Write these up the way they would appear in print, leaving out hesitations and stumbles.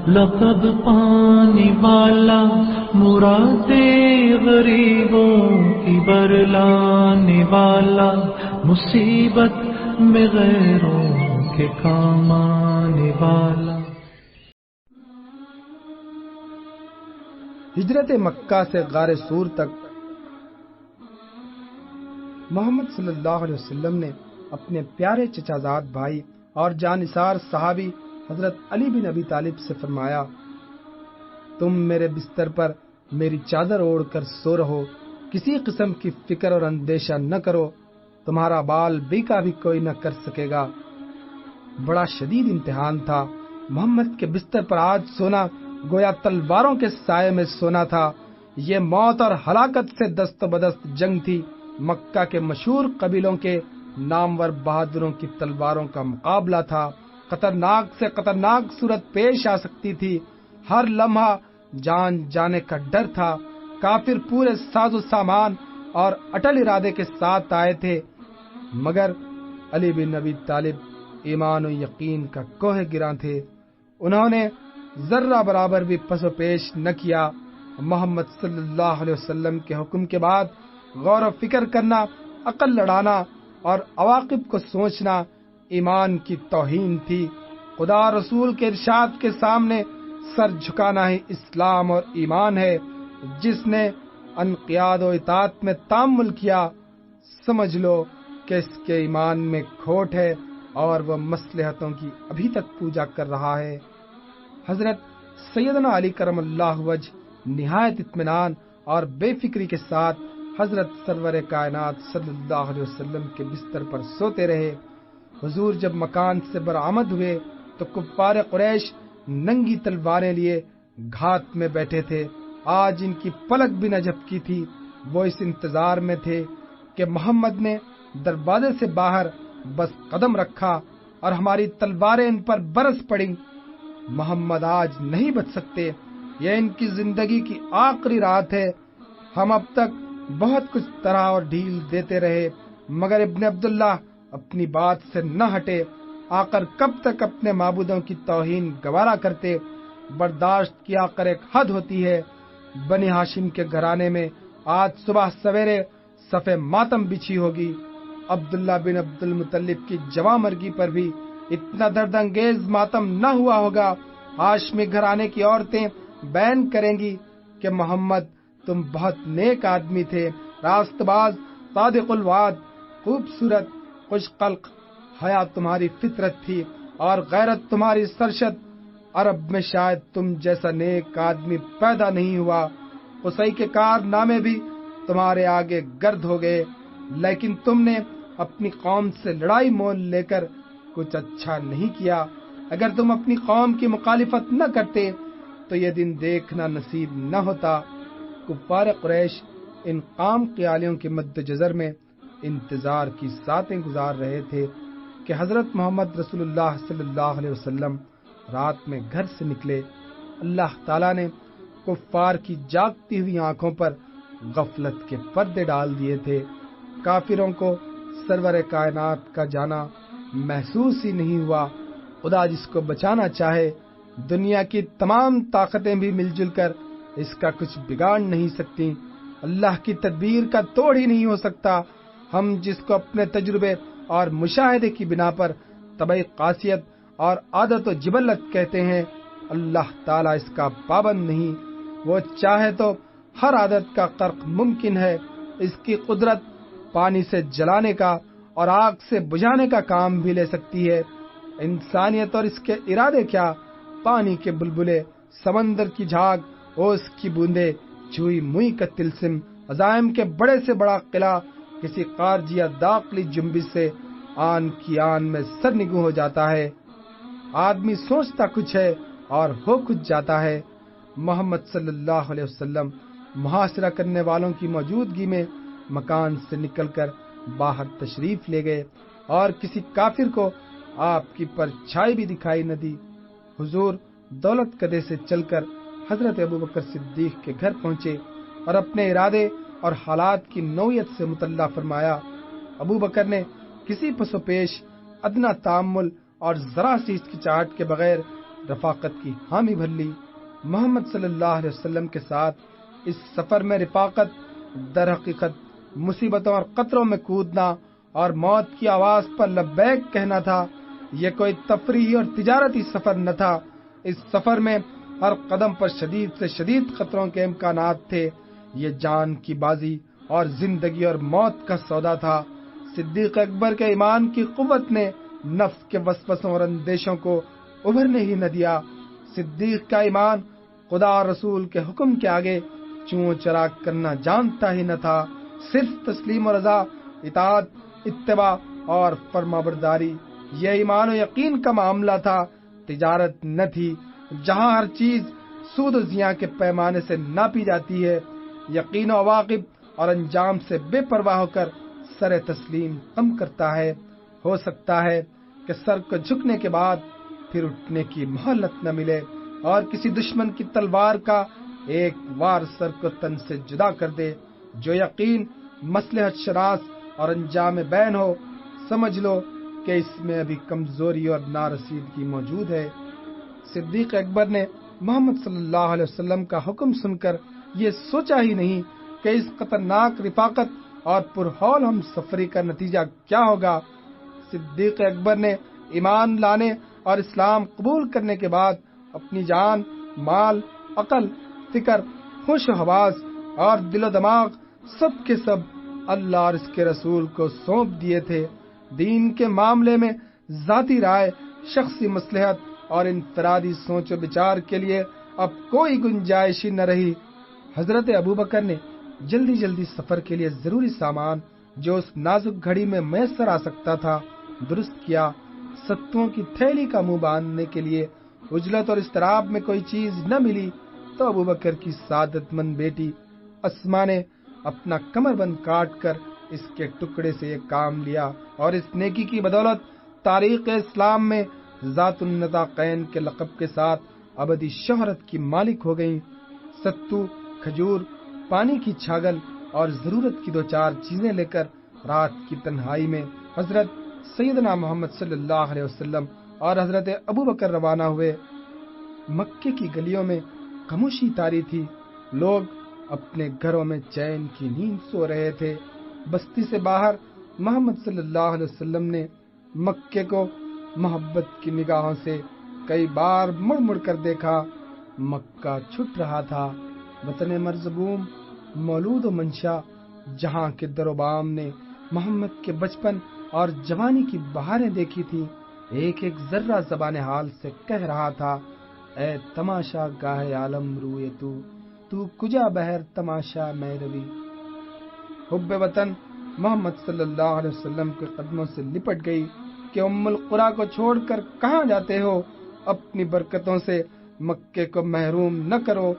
لقب پانے والا، مرادے غریبوں کی برلانے والا، مصیبت میں غیروں کے کام آنے والا۔ ہجرت مکہ سے غار سور تک محمد صلی اللہ علیہ وسلم نے اپنے پیارے چچا زاد بھائی اور جانثار صحابی حضرت علی بن ابی طالب سے فرمایا، تم میرے بستر پر میری چادر اوڑھ کر سو رہو، کسی قسم کی فکر اور اندیشہ نہ کرو، تمہارا بال بیکا بھی کوئی نہ کر سکے گا۔ بڑا شدید امتحان تھا۔ محمد کے بستر پر آج سونا گویا تلواروں کے سائے میں سونا تھا۔ یہ موت اور ہلاکت سے دست بدست جنگ تھی۔ مکہ کے مشہور قبیلوں کے نامور بہادروں کی تلواروں کا مقابلہ تھا۔ خطرناک سے خطرناک صورت پیش آ سکتی تھی۔ ہر لمحہ جان جانے کا ڈر تھا۔ کافر پورے ساز و سامان اور اٹل ارادے کے ساتھ آئے تھے، مگر علی بن ابی طالب ایمان و یقین کا کوہ گراں تھے۔ انہوں نے ذرہ برابر بھی پس و پیش نہ کیا۔ محمد صلی اللہ علیہ وسلم کے حکم کے بعد غور و فکر کرنا، عقل لڑانا اور عواقب کو سوچنا ایمان کی توہین تھی۔ خدا رسول کے ارشاد کے سامنے سر جھکانا ہی اسلام اور ایمان ہے۔ جس نے انقیاد و اطاعت میں تامل کیا، سمجھ لو کہ اس کے ایمان میں کھوٹ ہے اور وہ مصلحتوں کی ابھی تک پوجا کر رہا ہے۔ حضرت سیدنا علی کرم اللہ وجہ نہایت اطمینان اور بے فکری کے ساتھ حضرت سرور کائنات صلی اللہ علیہ وسلم کے بستر پر سوتے رہے۔ حضور جب مکان سے برآمد ہوئے تو کفار قریش ننگی تلواریں لیے گھات میں بیٹھے تھے۔ آج ان کی پلک بھی نہ جھپکی تھی۔ وہ اس انتظار میں تھے کہ محمد نے دروازے سے باہر بس قدم رکھا اور ہماری تلواریں ان پر برس پڑیں۔ محمد آج نہیں بچ سکتے، یہ ان کی زندگی کی آخری رات ہے۔ ہم اب تک بہت کچھ طرح اور ڈھیل دیتے رہے، مگر ابن عبداللہ اپنی بات سے نہ ہٹے۔ آخر کب تک اپنے معبودوں کی توہین گوارا کرتے؟ برداشت کی آخر ایک حد ہوتی ہے۔ بنی ہاشم کے گھرانے میں آج صبح سویرے صف ماتم بچھی ہوگی۔ عبداللہ بن عبد المطلب کی جواں مرگی پر بھی اتنا درد انگیز ماتم نہ ہوا ہوگا۔ ہاشمی گھرانے کی عورتیں بیان کریں گی کہ محمد تم بہت نیک آدمی تھے، راست باز، صادق الوعد، خوبصورت، خوش خلق، حیا تمہاری فطرت تھی اور غیرت تمہاری سرشت۔ عرب میں شاید تم جیسا نیک آدمی پیدا نہیں ہوا۔ قصی کے کارنامے بھی تمہارے آگے گرد ہو گئے، لیکن تم نے اپنی قوم سے لڑائی مول لے کر کچھ اچھا نہیں کیا۔ اگر تم اپنی قوم کی مخالفت نہ کرتے تو یہ دن دیکھنا نصیب نہ ہوتا۔ کفار قریش ان قام قیالیوں کے مدنظر میں انتظار کی ساتیں گزار رہے تھے کہ حضرت محمد رسول اللہ صلی اللہ علیہ وسلم رات میں گھر سے نکلے۔ اللہ تعالیٰ نے کفار کی جاگتی ہوئی آنکھوں پر غفلت کے پردے ڈال دیے تھے۔ کافروں کو سرور کائنات کا جانا محسوس ہی نہیں ہوا۔ خدا جس کو بچانا چاہے، دنیا کی تمام طاقتیں بھی مل جل کر اس کا کچھ بگاڑ نہیں سکتی۔ اللہ کی تدبیر کا توڑ ہی نہیں ہو سکتا۔ ہم جس کو اپنے تجربے اور مشاہدے کی بنا پر طبعی خاصیت اور عادت و جبلت کہتے ہیں، اللہ تعالیٰ اس کا پابند نہیں۔ وہ چاہے تو ہر عادت کا غرق ممکن ہے۔ اس کی قدرت پانی سے جلانے کا اور آگ سے بجھانے کا کام بھی لے سکتی ہے۔ انسانیت اور اس کے ارادے کیا، پانی کے بلبلے، سمندر کی جھاگ، اوس کی بوندے، چوئی موئی کا تلسم، عزائم کے بڑے سے بڑا قلعہ کسی خارجی یا داخلی جنبش سے آن کی آن میں سرنگوں ہو جاتا ہے۔ آدمی سوچتا کچھ ہے اور ہو کچھ جاتا ہے۔ محمد صلی اللہ علیہ وسلم محاصرہ کرنے والوں کی موجودگی میں مکان سے نکل کر باہر تشریف لے گئے اور کسی کافر کو آپ کی پرچھائی بھی دکھائی نہ دی۔ حضور دولت کدے سے چل کر حضرت ابوبکر صدیق کے گھر پہنچے اور اپنے ارادے اور حالات کی نوعیت سے مطلع فرمایا۔ ابوبکر نے کسی پس و پیش، ادنا تامل اور ذرا سی ہچکچاہٹ کے بغیر رفاقت کی حامی بھر لی۔ محمد صلی اللہ علیہ وسلم کے ساتھ اس سفر میں رفاقت در حقیقت مصیبتوں اور خطروں میں کودنا اور موت کی آواز پر لبیک کہنا تھا۔ یہ کوئی تفریحی اور تجارتی سفر نہ تھا۔ اس سفر میں ہر قدم پر شدید سے شدید خطروں کے امکانات تھے۔ یہ جان کی بازی اور زندگی اور موت کا سودا تھا۔ صدیق اکبر کے ایمان کی قوت نے نفس کے وسوسوں اور اندیشوں کو ابھرنے ہی نہ دیا۔ صدیق کا ایمان خدا اور رسول کے حکم کے آگے چوں چراغ کرنا جانتا ہی نہ تھا۔ صرف تسلیم و رضا، اطاعت، اتباع اور فرمانبرداری، یہ ایمان و یقین کا معاملہ تھا، تجارت نہ تھی جہاں ہر چیز سود و زیاں کے پیمانے سے ناپی جاتی ہے۔ یقین و عواقب اور انجام سے بے پرواہ ہو کر سر تسلیم کم کرتا ہے۔ ہو سکتا ہے کہ سر کو جھکنے کے بعد پھر اٹھنے کی مہلت نہ ملے اور کسی دشمن کی تلوار کا ایک وار سر کو تن سے جدا کر دے۔ جو یقین مصلحت شناس اور انجام بین ہو، سمجھ لو کہ اس میں ابھی کمزوری اور نارسیدگی موجود ہے۔ صدیق اکبر نے محمد صلی اللہ علیہ وسلم کا حکم سن کر یہ سوچا ہی نہیں کہ اس خطرناک رفاقت اور پرہول ہم سفری کا نتیجہ کیا ہوگا۔ صدیق اکبر نے ایمان لانے اور اسلام قبول کرنے کے بعد اپنی جان، مال، عقل، فکر، ہوش و حواس اور دل و دماغ سب کے سب اللہ اور اس کے رسول کو سونپ دیے تھے۔ دین کے معاملے میں ذاتی رائے، شخصی مصلحت اور انفرادی سوچ و بچار کے لیے اب کوئی گنجائش ہی نہ رہی۔ حضرت ابوبکر نے جلدی جلدی سفر کے لیے ضروری سامان جو اس نازک گھڑی میں میسر آ سکتا تھا درست کیا۔ ستوں کی تھیلی کا منہ باندھنے کے لیے عجلت اور اضطراب میں کوئی چیز نہ ملی تو ابوبکر کی سعادت مند بیٹی اسما نے اپنا کمر بند کاٹ کر اس کے ٹکڑے سے یہ کام لیا اور اس نیکی کی بدولت تاریخ اسلام میں ذات النطاقین کے لقب کے ساتھ ابدی شہرت کی مالک ہو گئیں۔ ستو، کھجور، پانی کی چھاگل اور ضرورت کی 2-4 چیزیں لے کر رات کی تنہائی میں حضرت سیدنا محمد صلی اللہ علیہ وسلم اور حضرت ابوبکر روانہ ہوئے۔ مکے کی گلیوں میں خاموشی طاری تھی۔ لوگ اپنے گھروں میں چین کی نیند سو رہے تھے۔ بستی سے باہر محمد صلی اللہ علیہ وسلم نے مکے کو محبت کی نگاہوں سے کئی بار مڑ مڑ کر دیکھا۔ مکہ چھٹ رہا تھا، وطن مرزبوم، مولود و منشا، جہاں کے در و بام نے محمد کے بچپن اور جوانی کی بہاریں دیکھی تھی۔ ایک ایک ذرہ زبان حال سے کہہ رہا تھا، اے تماشا گاہ عالم روئے تو کجا بہر تماشا میں روی۔ حب وطن محمد صلی اللہ علیہ وسلم کے قدموں سے لپٹ گئی کہ ام القریٰ کو چھوڑ کر کہاں جاتے ہو؟ اپنی برکتوں سے مکے کو محروم نہ کرو۔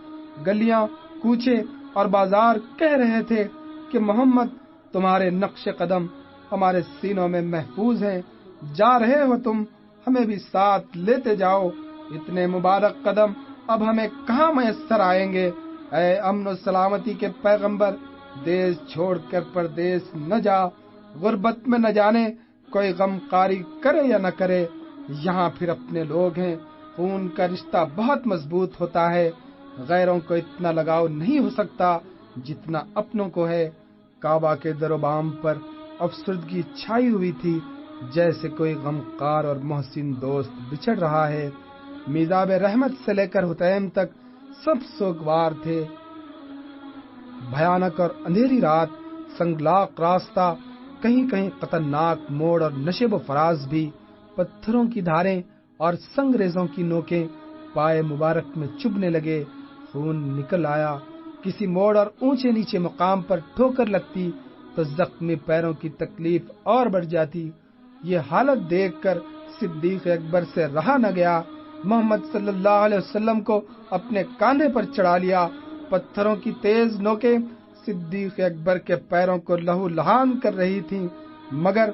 گلیاں، کوچے اور بازار کہہ رہے تھے کہ محمد تمہارے نقش قدم ہمارے سینوں میں محفوظ ہیں، جا رہے ہو تم، ہمیں بھی ساتھ لیتے جاؤ۔ اتنے مبارک قدم اب ہمیں کہاں میسر آئیں گے؟ اے امن و سلامتی کے پیغمبر، دیس چھوڑ کر پردیس نہ جا۔ غربت میں نہ جانے کوئی غم قاری کرے یا نہ کرے، یہاں پھر اپنے لوگ ہیں۔ خون کا رشتہ بہت مضبوط ہوتا ہے، غیروں کو اتنا لگاؤ نہیں ہو سکتا جتنا اپنوں کو ہے۔ کعبہ کے در و بام پر افسردگی چھائی ہوئی تھی، جیسے کوئی غمخوار اور محسن دوست بچھڑ رہا ہے۔ میزاب رحمت سے لے کر حطیم تک سب سوگوار تھے۔ بھیانک اور اندھیری رات، سنگلاق راستہ، کہیں کہیں خطرناک موڑ اور نشیب و فراز بھی، پتھروں کی دھاریں اور سنگریزوں کی نوکیں پائے مبارک میں چبھنے لگے۔ خون نکل آیا۔ کسی موڑ اور اونچے نیچے مقام پر ٹھوکر لگتی تو زخمی پیروں کی تکلیف اور بڑھ جاتی۔ یہ حالت دیکھ کر صدیق اکبر سے رہا نہ گیا۔ محمد صلی اللہ علیہ وسلم کو اپنے کاندھے پر چڑھا لیا۔ پتھروں کی تیز نوکیں صدیق اکبر کے پیروں کو لہو لہان کر رہی تھیں، مگر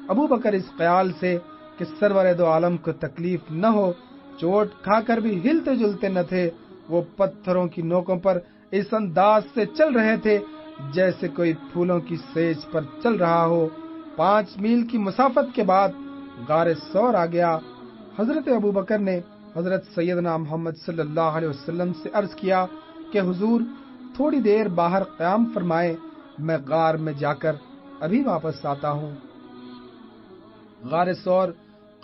ابوبکر اس خیال سے کہ سرور دو عالم کو تکلیف نہ ہو، چوٹ کھا کر بھی ہلتے جلتے نہ تھے۔ وہ پتھروں کی نوکوں پر اس انداز سے چل رہے تھے جیسے کوئی پھولوں کی سیج پر چل رہا ہو۔ 5 میل کی مسافت کے بعد غار ثور آ گیا۔ حضرت ابوبکر نے حضرت سیدنا محمد صلی اللہ علیہ وسلم سے عرض کیا کہ حضور تھوڑی دیر باہر قیام فرمائے، میں غار میں جا کر ابھی واپس آتا ہوں۔ غار ثور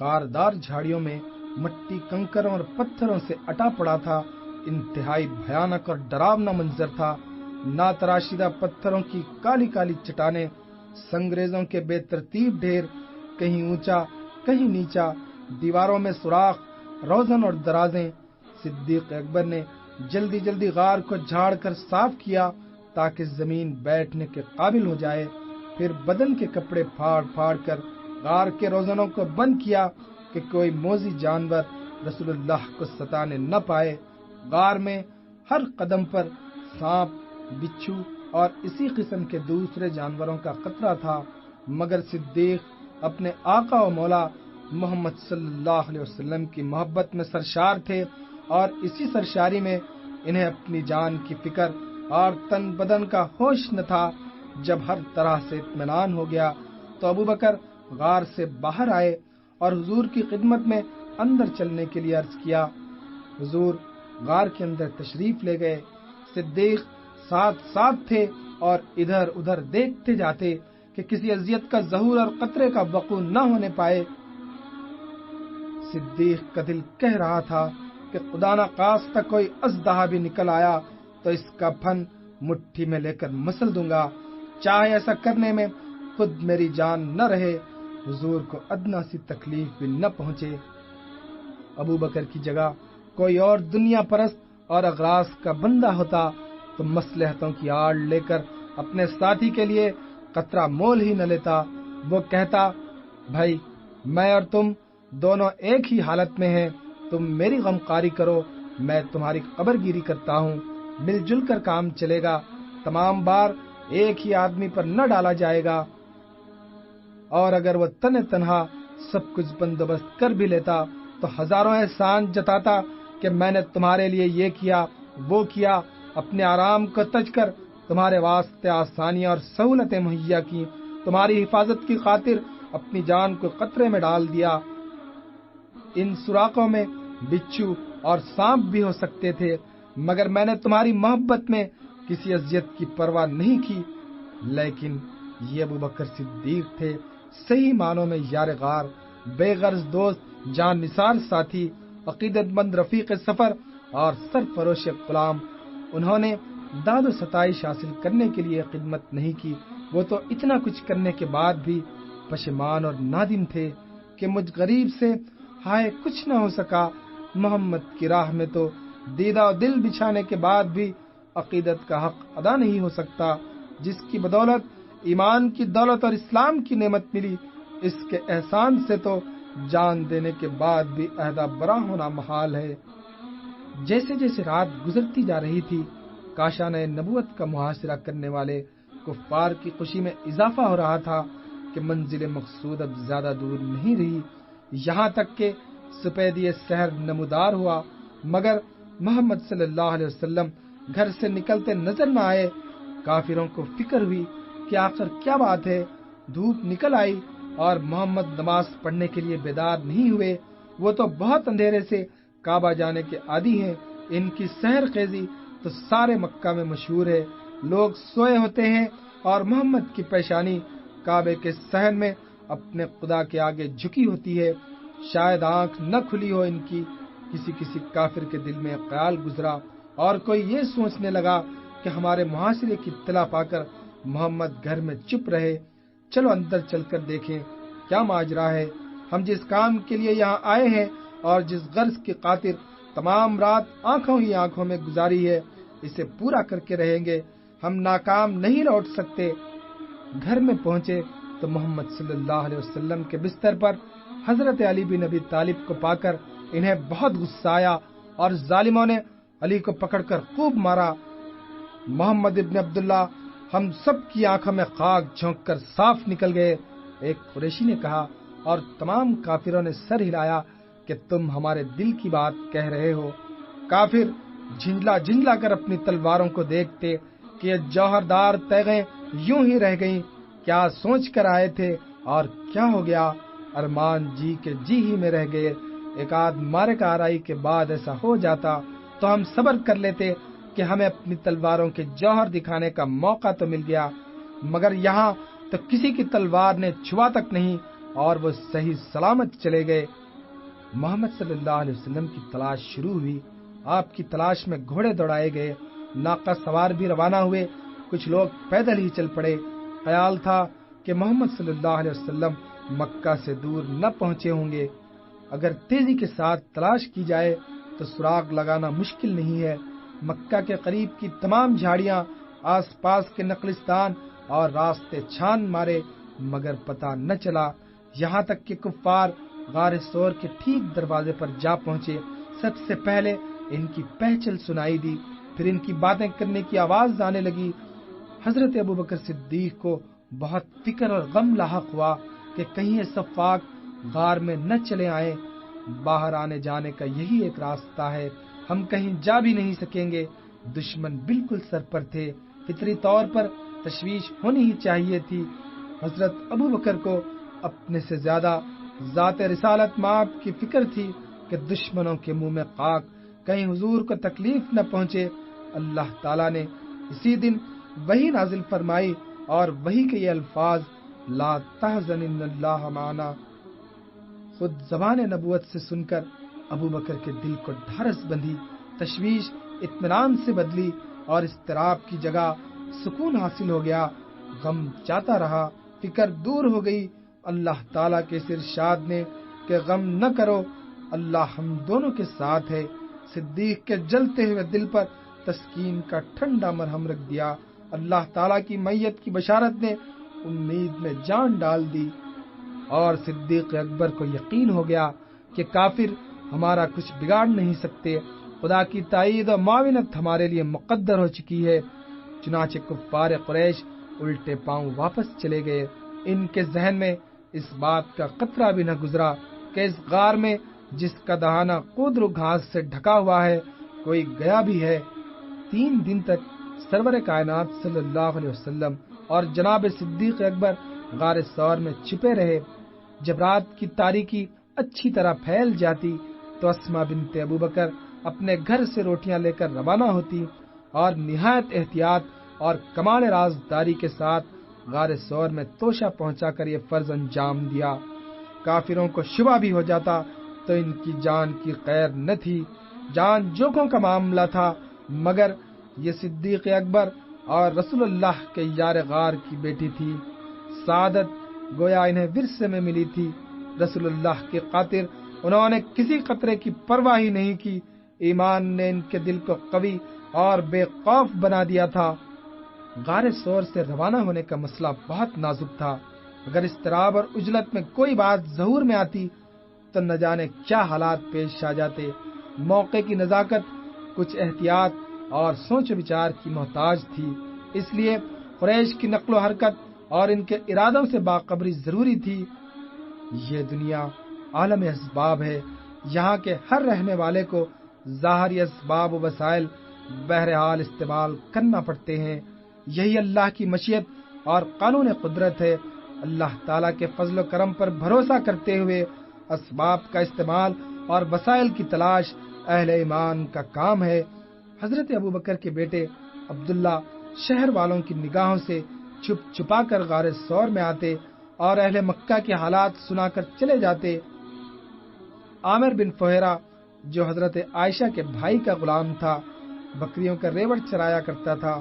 غاردار جھاڑیوں میں مٹی، کنکروں اور پتھروں سے اٹا پڑا تھا۔ انتہائی بھیانک اور ڈراونا منظر تھا۔ ناتراشیدہ پتھروں کی کالی کالی چٹانیں، سنگریزوں کے بے ترتیب ڈھیر، کہیں اونچا کہیں نیچا، دیواروں میں سوراخ، روزن اور درازیں۔ صدیق اکبر نے جلدی جلدی غار کو جھاڑ کر صاف کیا تاکہ زمین بیٹھنے کے قابل ہو جائے، پھر بدن کے کپڑے پھاڑ پھاڑ کر غار کے روزنوں کو بند کیا کہ کوئی موذی جانور رسول اللہ کو ستانے نہ پائے۔ غار میں ہر قدم پر سانپ، بچھو اور اسی قسم کے دوسرے جانوروں کا خطرہ تھا، مگر صدیق اپنے آقا و مولا محمد صلی اللہ علیہ وسلم کی محبت میں سرشار تھے، اور اسی سرشاری میں انہیں اپنی جان کی فکر اور تن بدن کا ہوش نہ تھا۔ جب ہر طرح سے اطمینان ہو گیا تو ابوبکر غار سے باہر آئے اور حضور کی خدمت میں اندر چلنے کے لیے عرض کیا۔ حضور غار کے اندر تشریف لے گئے۔ صدیق ساتھ ساتھ تھے اور ادھر ادھر دیکھتے جاتے کہ کسی اذیت کا ظہور اور قطرے کا وقوع نہ ہونے پائے۔ صدیق کا دل کہہ رہا تھا کہ خدا نہ خواستہ کوئی اژدہا بھی نکل آیا تو اس کا پھن مٹھی میں لے کر مسل دوں گا، چاہے ایسا کرنے میں خود میری جان نہ رہے، حضور کو ادنا سی تکلیف بھی نہ پہنچے۔ ابو بکر کی جگہ کوئی اور دنیا پرست اور اغراض کا بندہ ہوتا تو مصلحتوں کی آڑ لے کر اپنے ساتھی کے لیے قطرہ مول ہی نہ لیتا۔ وہ کہتا، بھائی میں اور تم دونوں ایک ہی حالت میں ہیں، تم میری غمخواری کرو، میں تمہاری قبر گیری کرتا ہوں، مل جل کر کام چلے گا، تمام بار ایک ہی آدمی پر نہ ڈالا جائے گا۔ اور اگر وہ تنہا سب کچھ بندوبست کر بھی لیتا تو ہزاروں احسان جتاتا کہ میں نے تمہارے لیے یہ کیا وہ کیا، اپنے آرام کو تج کر تمہارے واسطے آسانیاں اور سہولتیں مہیا کی، تمہاری حفاظت کی خاطر اپنی جان کو خطرے میں ڈال دیا۔ ان سوراخوں میں بچھو اور سانپ بھی ہو سکتے تھے، مگر میں نے تمہاری محبت میں کسی اذیت کی پرواہ نہیں کی۔ لیکن یہ ابوبکر صدیق تھے، صحیح معنوں میں یار غار، بے غرض دوست، جان نثار ساتھی، عقیدت مند رفیق سفر اور سرفروش غلام۔ انہوں نے داد و ستائش حاصل کرنے کے لیے خدمت نہیں کی، وہ تو اتنا کچھ کرنے کے بعد بھی پشیمان اور نادم تھے کہ مجھ غریب سے ہائے کچھ نہ ہو سکا۔ محمد کی راہ میں تو دیدہ و دل بچھانے کے بعد بھی عقیدت کا حق ادا نہیں ہو سکتا، جس کی بدولت ایمان کی دولت اور اسلام کی نعمت ملی، اس کے احسان سے تو جان دینے کے بعد بھی عہدہ برا ہونا محال ہے۔ جیسے جیسے رات گزرتی جا رہی تھی، کاشانۂ نبوت کا محاصرہ کرنے والے کفار کی خوشی میں اضافہ ہو رہا تھا کہ منزل مقصود اب زیادہ دور نہیں رہی، یہاں تک کہ سپیدی سحر نمودار ہوا، مگر محمد صلی اللہ علیہ وسلم گھر سے نکلتے نظر نہ آئے۔ کافروں کو فکر ہوئی کہ آخر کیا بات ہے، دھوپ نکل آئی اور محمد نماز پڑھنے کے لیے بیدار نہیں ہوئے۔ وہ تو بہت اندھیرے سے کعبہ جانے کے عادی ہیں، ان کی سحر خیزی تو سارے مکہ میں مشہور ہے۔ لوگ سوئے ہوتے ہیں اور محمد کی پیشانی کعبے کے صحن میں اپنے خدا کے آگے جھکی ہوتی ہے، شاید آنکھ نہ کھلی ہو ان کی۔ کسی کسی کافر کے دل میں خیال گزرا اور کوئی یہ سوچنے لگا کہ ہمارے محاصرے کی اطلاع پا کر محمد گھر میں چپ رہے، چلو اندر چل کر دیکھیں کیا ماجرا ہے۔ ہم جس کام کے لیے یہاں آئے ہیں اور جس غرض کی خاطر تمام رات آنکھوں ہی آنکھوں میں گزاری ہے، اسے پورا کر کے رہیں گے، ہم ناکام نہیں لوٹ سکتے۔ گھر میں پہنچے تو محمد صلی اللہ علیہ وسلم کے بستر پر حضرت علی بن ابی طالب کو پا کر انہیں بہت غصہ آیا اور ظالموں نے علی کو پکڑ کر خوب مارا۔ محمد ابن عبداللہ ہم سب کی آنکھوں میں خاک جھونک کر صاف نکل گئے، ایک قریشی نے کہا، اور تمام کافروں نے سر ہلایا کہ تم ہمارے دل کی بات کہہ رہے ہو۔ کافر جھنجلا جھنجلا کر اپنی تلواروں کو دیکھتے کہ یہ جوہردار تیغیں یوں ہی رہ گئیں، کیا سوچ کر آئے تھے اور کیا ہو گیا، ارمان جی کے جی ہی میں رہ گئے۔ ایک آدھ مارکہ آرائی کے بعد ایسا ہو جاتا تو ہم صبر کر لیتے کہ ہمیں اپنی تلواروں کے جوہر دکھانے کا موقع تو مل گیا، مگر یہاں تو کسی کی تلوار نے چھوا تک نہیں اور وہ صحیح سلامت چلے گئے۔ محمد صلی اللہ علیہ وسلم کی تلاش شروع ہوئی۔ آپ کی تلاش میں گھوڑے دوڑائے گئے، ناقہ سوار بھی روانہ ہوئے، کچھ لوگ پیدل ہی چل پڑے۔ خیال تھا کہ محمد صلی اللہ علیہ وسلم مکہ سے دور نہ پہنچے ہوں گے۔ اگر تیزی کے ساتھ تلاش کی جائے تو سراغ لگانا مشکل نہیں ہے۔ مکہ کے قریب کی تمام جھاڑیاں، آس پاس کے نقلستان اور راستے چھان مارے، مگر پتہ نہ چلا، یہاں تک کہ کفار غار ثور کے ٹھیک دروازے پر جا پہنچے۔ سب سے پہلے ان کی پہچل سنائی دی، پھر ان کی باتیں کرنے کی آواز آنے لگی۔ حضرت ابوبکر صدیق کو بہت فکر اور غم لاحق ہوا کہ کہیں یہ صفاق غار میں نہ چلے آئیں۔ باہر آنے جانے کا یہی ایک راستہ ہے، ہم کہیں جا بھی نہیں سکیں گے۔ دشمن بالکل سر پر تھے، فطری طور پر تشویش ہونی ہی چاہیے تھی۔ حضرت ابوبکر کو اپنے سے زیادہ ذات رسالت مآب کی فکر تھی کہ دشمنوں کے منہ میں خاک، کہیں حضور کو تکلیف نہ پہنچے۔ اللہ تعالیٰ نے اسی دن وحی نازل فرمائی اور وحی کے یہ الفاظ، لا تحزن ان اللہ معنا، خود زبان نبوت سے سن کر ابوبکر کے دل کو ڈھارس بندھی، تشویش اطمینان سے بدلی اور اضطراب کی جگہ سکون حاصل ہو گیا۔ غم چاہتا رہا، فکر دور ہو گئی۔ اللہ تعالیٰ کے اس ارشاد نے کہ غم نہ کرو، اللہ ہم دونوں کے ساتھ ہے، صدیق کے جلتے ہوئے دل پر تسکین کا ٹھنڈا مرہم رکھ دیا۔ اللہ تعالیٰ کی معیت کی بشارت نے امید میں جان ڈال دی، اور صدیق اکبر کو یقین ہو گیا کہ کافر ہمارا کچھ بگاڑ نہیں سکتے، خدا کی تائید و معاونت ہمارے لیے مقدر ہو چکی ہے۔ چنانچہ کفار قریش الٹے پاؤں واپس چلے گئے۔ ان کے ذہن میں اس بات کا قطرہ بھی نہ گزرا کہ اس غار میں جس کا دہانہ قدر و گھاس سے ڈھکا ہوا ہے کوئی گیا بھی ہے۔ 3 دن تک سرور کائنات صلی اللہ علیہ وسلم اور جناب صدیق اکبر غار ثور میں چھپے رہے۔ جب رات کی تاریکی اچھی طرح پھیل جاتی تو اسما بنت ابوبکر اپنے گھر سے روٹیاں لے کر روانہ ہوتی اور نہایت احتیاط اور کمال رازداری کے ساتھ غار ثور میں توشہ پہنچا کر یہ فرض انجام دیا۔ کافروں کو شبہ بھی ہو جاتا تو ان کی جان کی خیر نہ تھی، جان جوکھوں کا معاملہ تھا، مگر یہ صدیق اکبر اور رسول اللہ کے یار غار کی بیٹی تھی۔ سعادت گویا انہیں ورثے میں ملی تھی۔ رسول اللہ کی خاطر انہوں نے کسی قطرے کی پرواہ ہی نہیں کی۔ ایمان نے ان کے دل کو قوی اور بے خوف بنا دیا تھا۔ غار ثور سے روانہ ہونے کا مسئلہ بہت نازک تھا۔ اگر اضطراب اور عجلت میں کوئی بات ظہور میں آتی تو نہ جانے کیا حالات پیش آ جاتے۔ موقع کی نزاکت کچھ احتیاط اور سوچ وچار کی محتاج تھی، اس لیے قریش کی نقل و حرکت اور ان کے ارادوں سے باخبری ضروری تھی۔ یہ دنیا عالم اسباب ہے، یہاں کے ہر رہنے والے کو ظاہری اسباب و وسائل بہرحال استعمال کرنا پڑتے ہیں۔ یہی اللہ کی مشیت اور قانون قدرت ہے۔ اللہ تعالیٰ کے فضل و کرم پر بھروسہ کرتے ہوئے اسباب کا استعمال اور وسائل کی تلاش اہل ایمان کا کام ہے۔ حضرت ابوبکر کے بیٹے عبداللہ شہر والوں کی نگاہوں سے چھپ چھپا کر غار ثور میں آتے اور اہل مکہ کے حالات سنا کر چلے جاتے۔ عامر بن فہیرہ جو حضرت عائشہ کے بھائی کا غلام تھا، بکریوں کا ریوڑ چرایا کرتا تھا۔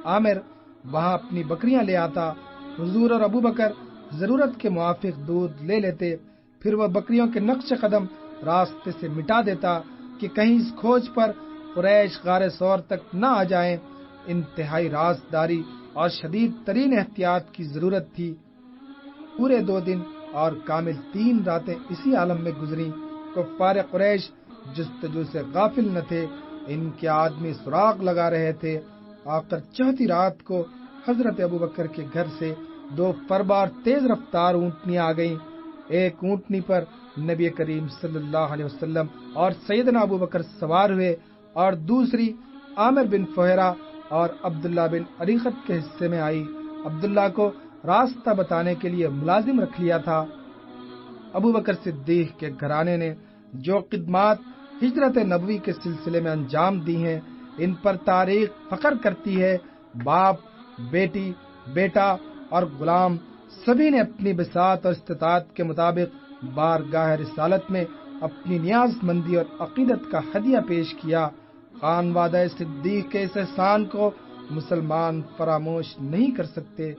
عامر وہاں اپنی بکریاں لے آتا، حضور اور ابوبکر ضرورت کے موافق دودھ لے لیتے، پھر وہ بکریوں کے نقش قدم راستے سے مٹا دیتا کہ کہیں اس کھوج پر قریش غار ثور تک نہ آ جائیں۔ انتہائی رازداری اور شدید ترین احتیاط کی ضرورت تھی۔ پورے 2 دن اور کامل 3 راتیں اسی عالم میں گزری۔ کفار قریش جستجو سے غافل نہ تھے، ان کے آدمی سراغ لگا رہے تھے۔ آخر 4تھی رات کو حضرت ابوبکر کے گھر سے 2 فربار تیز رفتار اونٹنیاں آ گئیں۔ ایک اونٹنی پر نبی کریم صلی اللہ علیہ وسلم اور سیدنا ابوبکر سوار ہوئے اور دوسری عامر بن فہیرہ اور عبداللہ بن عریقت کے حصے میں آئی۔ عبداللہ کو راستہ بتانے کے لیے ملازم رکھ لیا تھا۔ ابوبکر صدیق کے گھرانے نے جو خدمات ہجرت نبوی کے سلسلے میں انجام دی ہیں ان پر تاریخ فخر کرتی ہے۔ باپ، بیٹی، بیٹا اور غلام سبھی نے اپنی بساط اور استطاعت کے مطابق بارگاہ رسالت میں اپنی نیاز مندی اور عقیدت کا ہدیہ پیش کیا۔ خانوادہ صدیق کے اس احسان کو مسلمان فراموش نہیں کر سکتے۔